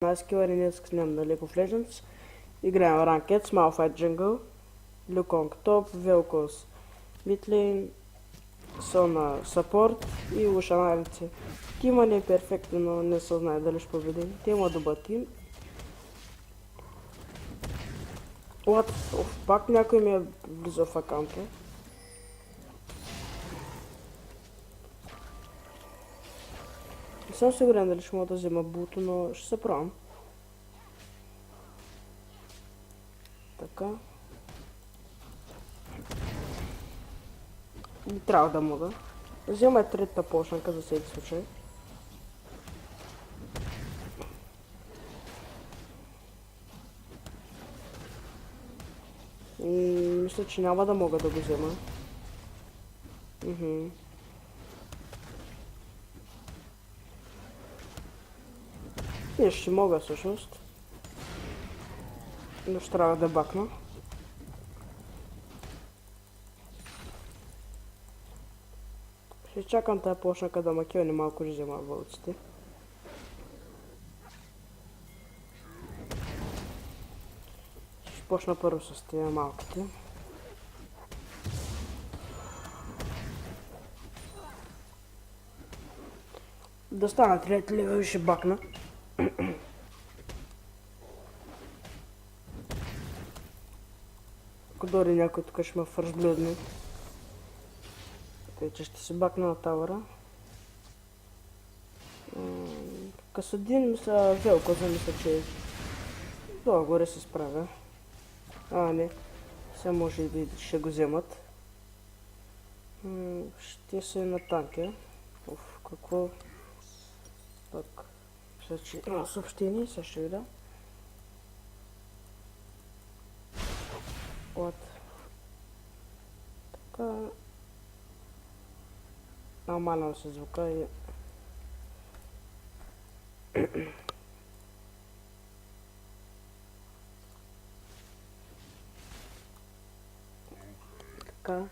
Killer и днес снимам на League of Legends. Играем Ranked с Malphite Jungle, Wukong Top, Vel'Koz Mid Lane, Sona Support и Lucian ADC. Тима не е перфектен, но не се знае дали ще победим. Те има добър тим. Пак някой ми е близо в акаунта. Не съм сигурен дали ще мога да взема булто, но ще се пробвам. Така. Не трябва да мога. Взема третата пошанка за всеки случай. Мисля, че няма да мога да го взема. Не, ще мога всъщност. Но ще трябва да бакна. Ще чакам тая почнака да макиони малко ще взема вълците. Ще почна първо с тия малките. Да стана 3 левел и ще бакна. Ако дори някой тук ще ме фършблюдне. Тъй, че ще се бакна на тавъра. Касадин, мисля, Vel'Koz, мисля, че долу горе се справя. Не. Сега може и да ще го вземат. Ще се на танке. Какво? Пак. Мисля, че има съобщение, сега ще видя. Така. Нормално се звука и... Така.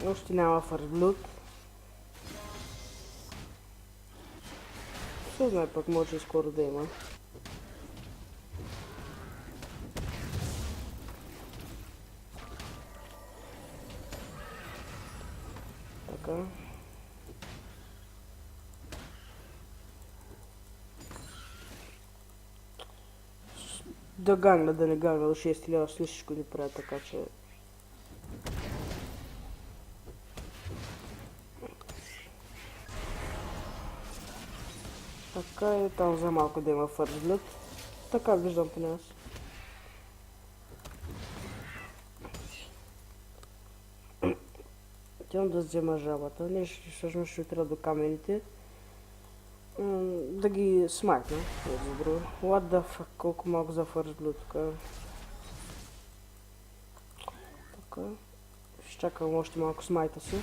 Още няма фършблюд. Се знае, пък може и скоро да има. Така. Да гангна, да не гангна до 6 лева, с всичко ни правя, така че... Така и там за малко да има фършблюд. Така виждам по нас. Тям да взема жабата. Не, всъщност ще трябва до камените. Да ги смайтна. What the fuck, колко малко за фършблюд така. Така. Ще чакам още малко смайта си.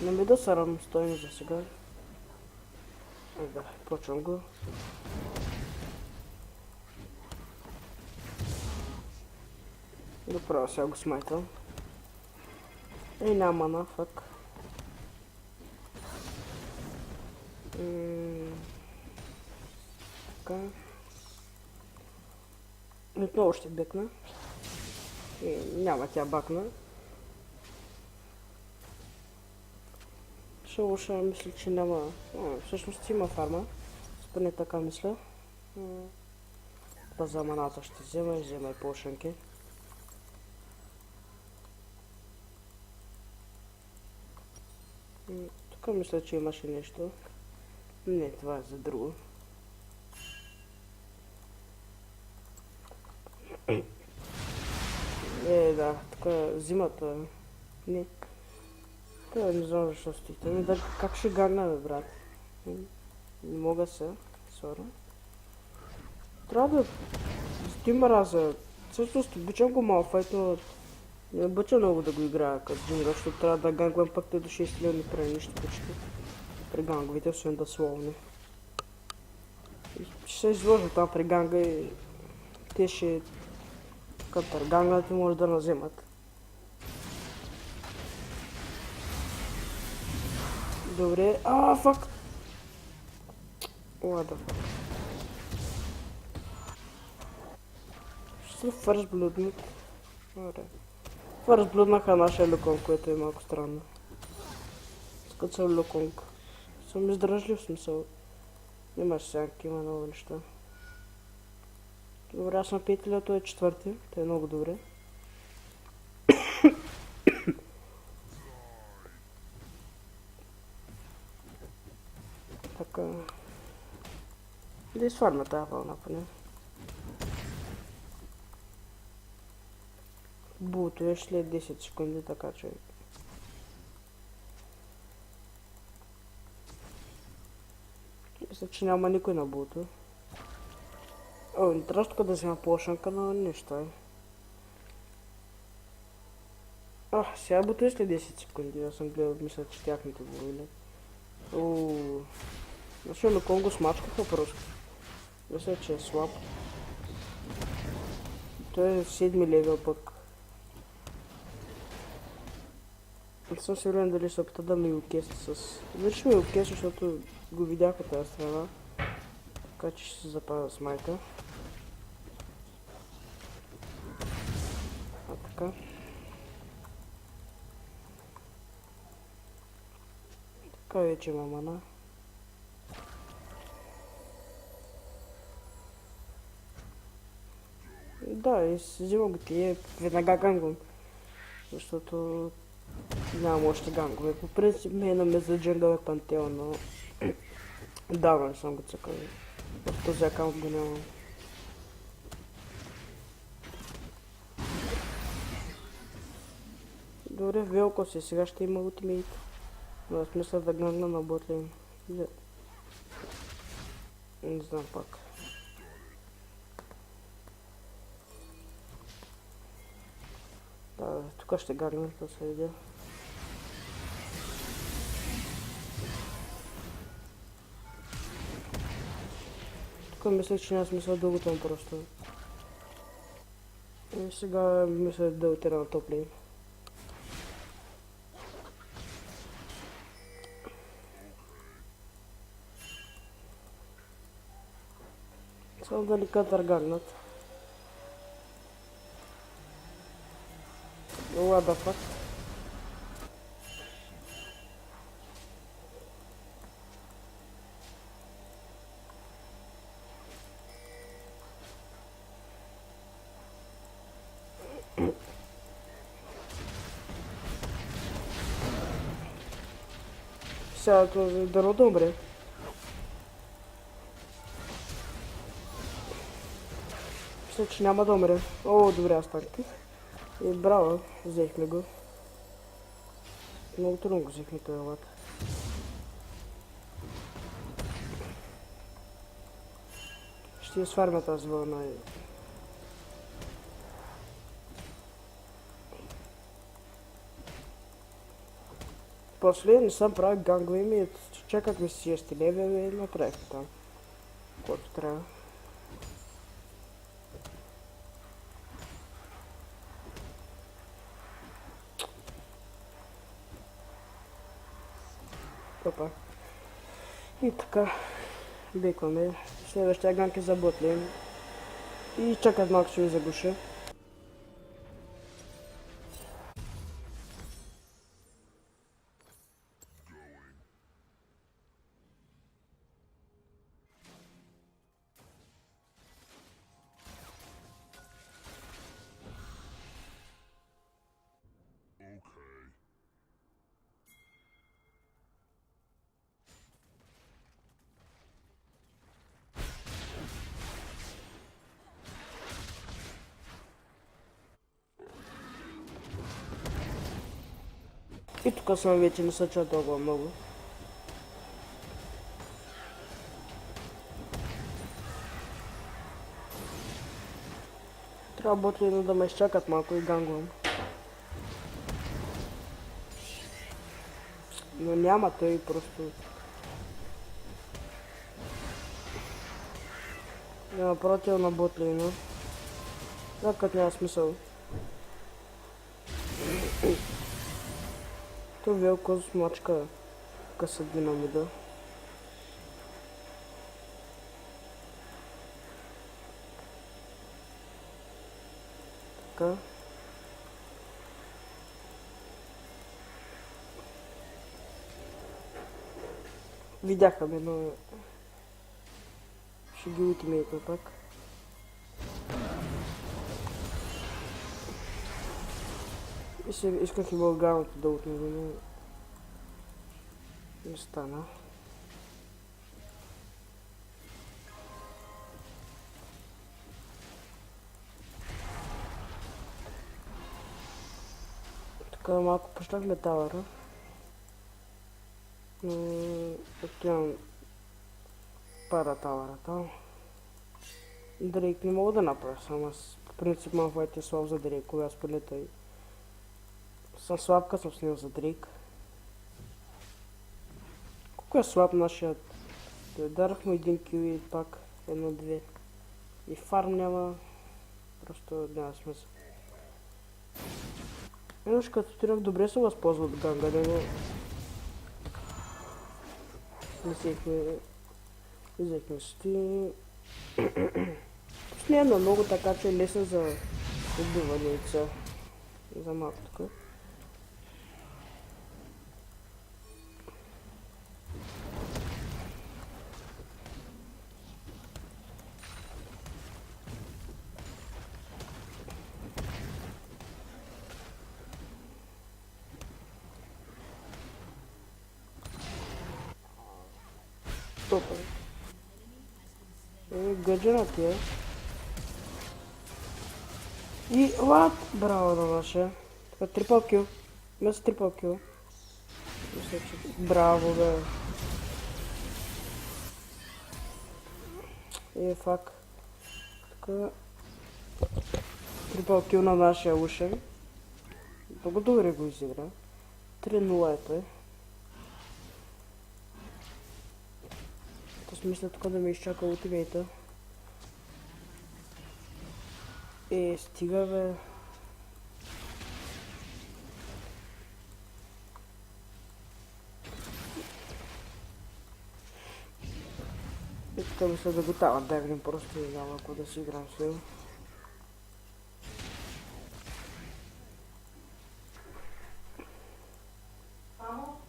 Не ми да са равностойни за сега. Да, почвам го. Направо сега го смайтам. Няма мана, фак. Така. Отново ще бекна. Няма тя бакна. Шалуша мисля, че няма... всъщност има фарма. Спъне така мисля. Да за маната ще взема и взема и пошенки. Тук мисля, че имаше нещо. Не, това е за друго. Да, тук зимата. Не. Не знам защо стоите. Как ще гагна, бе, брат? Не мога се. Сора. Трябва да... Стои раза. Всъщност обичам го Malphite, но... Не обичам много да го играя като джунгър, защото трябва да гангвам пък те до 6 лева не прави нищо почти. При ганговите, освен да словни. Ще се изложа там при ганга и... Те ще... Като ганга ти може да наземат. Добре. Фак! Ладно. Ще съм фърст блудник. Добре. Фърст блуднаха нашия Люконг, което е малко странно. Скът съм Люконг. Съм издръжлив смисъл. Имаш всякакви, има много неща. Добре, аз съм петиля, той е четвърти. Той е много добре. Така. Да изфарма тази вълна поне. Булто е след 10 секунди, така че... Мисля, че няма никой на булто. Не трябва тук да взема плошанка, но нищо е. Сега булто е след 10 секунди, аз съм гледал, мисля, че тяхните булили. Значи Люконг го смачкаха просто. Мисля, че е слаб. Той е 7 левел пък. Не съм сигурен дали се опита да ми океста с... Вече ми океста, защото го видях от тази страна. Така че ще се запазя с майка. Така. Така вече има мана. Да, и си взимам го тие, веднага гангвам. Защото нямам още гангове. По принцип ме за джангъл е пантеон, но давно не съм го цъкал. В този акаунт го нямам. Добре, велко си, сега ще има ултимейт. Но аз мисля да гангна на ботлейн. Не знам пак. Да, тук ще гангна, да се видя. Тук мислех, че няма смисъл да лутам просто. И сега мисля да отида на топлейн. Само дали катър гангнат. What the fuck? Сега да добре. Мисля, че няма да умре. Добре, аз танких. И браво, взехме го. Много трудно го взехме този лад. Ще я сварим тази вълна. После не съм правил гангове ми, чаках ми си 6 левел и направих там. Което трябва. Опа. И така. Бекваме. Следващия ганг е за ботлейн. И чакат малко ще ви заглуша. И тук съм вече не се чуя толкова много. Трябва ботлейна да ме изчакат малко и гангвам. Но няма, той просто... Няма против на ботлейна. Такът няма смисъл. То велко смачка. Тук са динамида. Така. Видяха ме, но ще ги ултимейтна пак. Исках и Бълганото да отнеме, но не стана. Така малко пощахме тавара. Но отивам пара таварата. Дрейк не мога да направя сам. Аз по принцип малфайт е слаб за Дрейк, кога аз полета и съм слаб, като съм с него за Дрейк. Колко е слаб нашият? Дарахме един кил и пак едно-две. И фарм няма. Просто няма смисъл. Еднош като тренах добре се възползва от гангаре, но взехме сти. Не е много, така че е лесен за убиване за малко тук. Топа. Гаджена ти е. И лад! Браво на наша. Трипъл кил. Мисля трипъл кил. Браво, бе. И фак. Така. Трипъл кил на нашия ушен. Много добре го изигра. 3-0 е той. Аз мисля тук да ме изчака ултимейта. Стига, бе. И тук мисля да го тава дайвнем, просто не знам ако да си играм с него.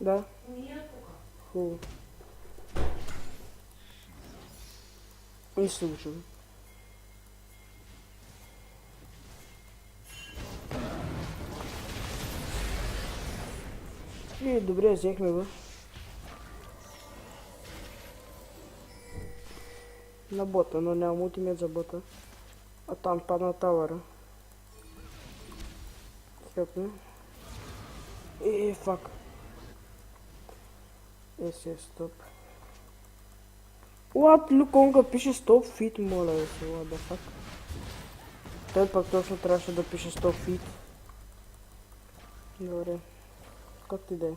Да. Хубаво. Не се го чува. И добре, взехме го. На бота, но нямам ултимейт за бота. А там падна тавара. Хепне. Фак. Си стоп. What? Луконга пише 100 фит, моля да се, what the fuck. Той пък точно трябваше да пише 100 фит. Добре. Как ти да е?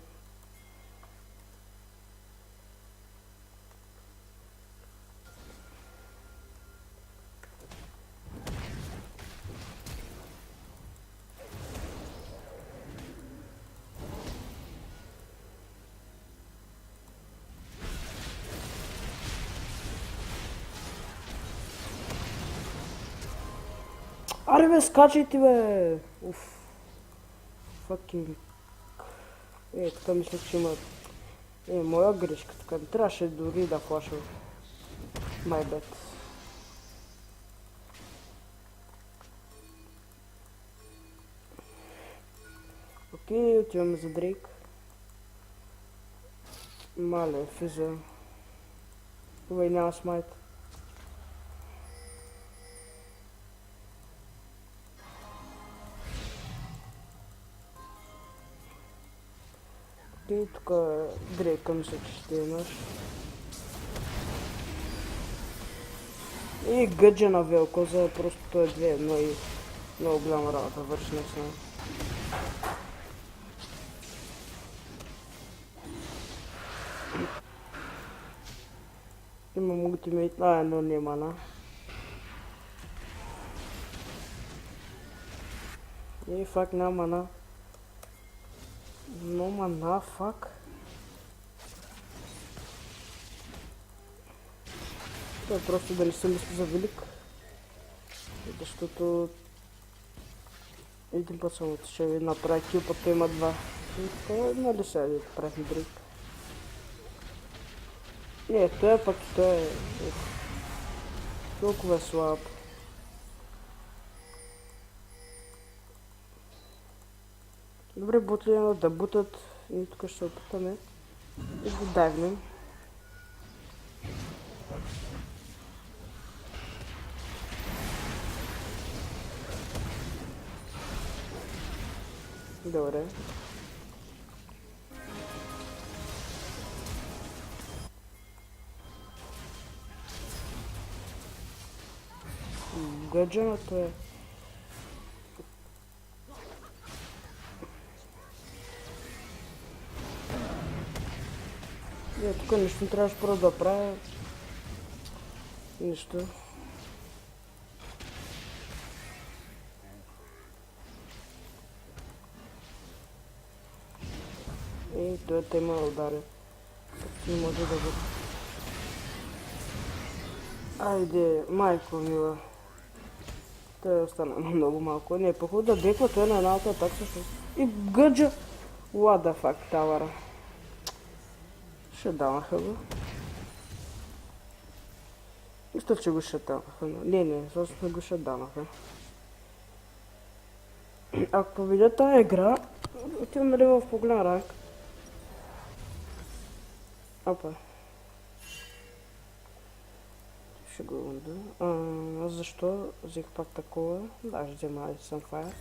Аре бе, скачайте бе! Уф. Факинг. Така мисля, че има... моя грешка, така не трябваше дори да флашвам. My bad. Окей, отиваме за Дрейк. Мале, физа. Това няма смайт. И тук Дрейка мисля, че ще имаш. И гъджа на Велкоза, просто той е две, но и много голяма работа върши на него. Имам ултимейт, но не мана. И фак няма мана. Но мана, фак. Това е просто да не се мисли за велик. Защото един път само ще ви направи кил, път той има два. И така, нали сега да правим дрейк. Не, той е пък и той е... толкова е слаб. Добре, ботлина да бутат и тук ще се опитаме и го дайвнем. Добре. Гаджаното е... Не, тук нищо не трябваше първо да правя. Нищо. И той те има удари. Не може да бъде. Айде, майко мила. Той остана много малко. Не е по-хубаво да беква той на едната атака също. И гъджа! What the fuck, тавара. Ще дамаха го. Мисля, че го ще дамаха. Не, всъщност го ще дамаха. Ако победя тази игра, отивам нали в по-голям ранг. Опа. Ще го унда. Защо взех пак такова? Да, ще взема Sunfire.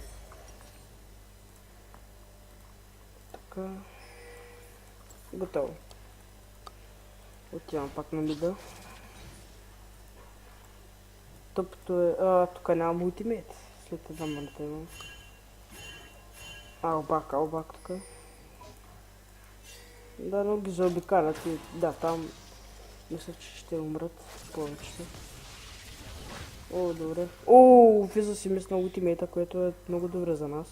Така. Готово. Отивам пак на мида. Тъпто е... тук нямам ултимейт. След една минута имам. Албак тук. Да, но ги заобикалят и... Да, там... Мисля, че ще умрат повечето. О, добре. О, влиза си мисля на ултимейта, което е много добре за нас.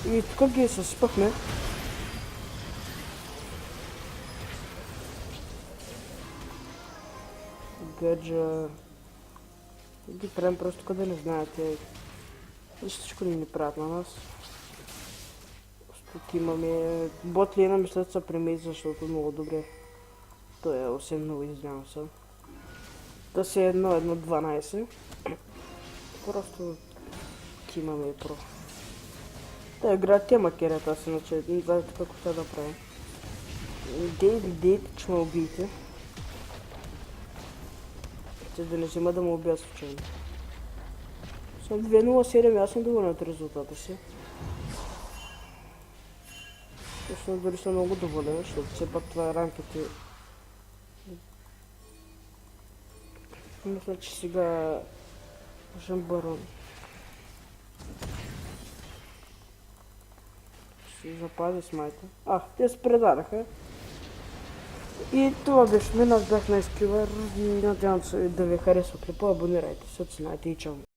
И тук ги съсипахме. Гаджа... Ги правим просто къде не знаете. Всичко ни правят на нас. Тук имаме... Ботлина мисля да са премейт, защото много добре. Той е 8-0, извинявам се. Да си 1-1-12. Просто... имаме про. Та игра тема керата си, иначе не знаете какво ще да правим. Дейте, че ме убиете. Ще да не взема да ме убият случайно. Съм 2-0-7, аз съм доволен от резултата си. Всъщност дори съм много доволен, защото все пак това е ранките. Мисля, че сега... Жамбарон. Ще запази с майка. Те се предадаха. И това беше мен, аз бях на Ескивър и надявам се да ви харесва клипа, абонирайте се, знаете и чао.